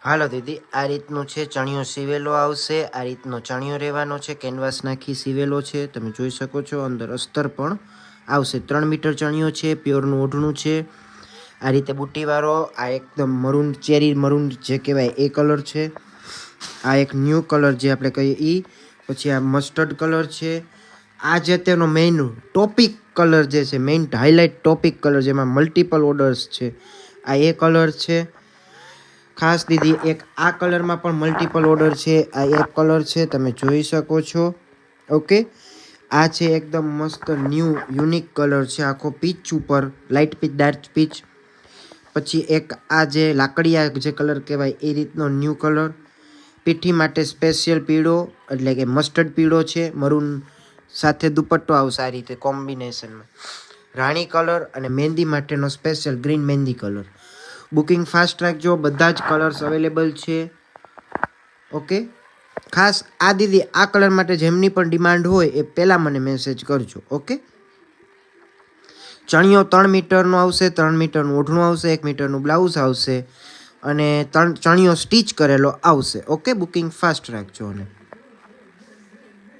હાલો દીદી, આ રીતનું છે ચણિયો સીવેલો આવશે। આ રીતનો ચણિયો રહેવાનો છે, કેનવાસ નાખી સીવેલો છે, તમે જોઈ શકો છો। અંદર અસ્તર પણ આવશે। 3 મીટર ચણિયો છે, પ્યોરનું ઓઢણું છે। આ રીતે બુટ્ટીવાળો, આ એકદમ મરૂન, ચેરી મરૂન જે કહેવાય એ કલર છે। આ એક ન્યૂ કલર જે આપણે કહીએ ઈ, પછી આ મસ્ટર્ડ કલર છે। આ જે તેનો મેઇન ટોપિક કલર જે છે, મેઇન હાઇલાઇટ ટોપિક કલર જેમાં મલ્ટિપલ ઓર્ડર્સ છે, આ એ કલર છે। ખાસ દીદી, એક આ કલરમાં પણ મલ્ટિપલ ઓર્ડર છે, આ એક કલર છે, તમે જોઈ શકો છો। ઓકે, આ છે એકદમ મસ્ત ન્યૂ યુનિક કલર છે, આખો પીચ ઉપર, લાઇટ પીચ, ડાર્ક પીચ। પછી એક આ જે લાકડિયા જે કલર કહેવાય એ રીતનો ન્યૂ કલર। પીઠી માટે સ્પેશિયલ પીળો, એટલે કે મસ્ટર્ડ પીળો છે, મરૂન સાથે દુપટ્ટો આવશે આ રીતે કોમ્બિનેશનમાં। રાણી કલર અને મહેંદી માટેનો સ્પેશિયલ ગ્રીન મહેંદી કલર। બુકિંગ ફાસ્ટ રાખજો, બધા જ કલર્સ અવેલેબલ છે। ઓકે, ખાસ આ દીદી આ કલર માટે જેમની પણ ડિમાન્ડ હોય એ પહેલાં મને મેસેજ કરજો। ઓકે, ચણિયો 3 મીટરનો આવશે, 3 મીટરનું ઓઢણું આવશે, 1 મીટરનું બ્લાઉઝ આવશે અને ચણિયો સ્ટીચ કરેલો આવશે। ઓકે, બુકિંગ ફાસ્ટ રાખજો અને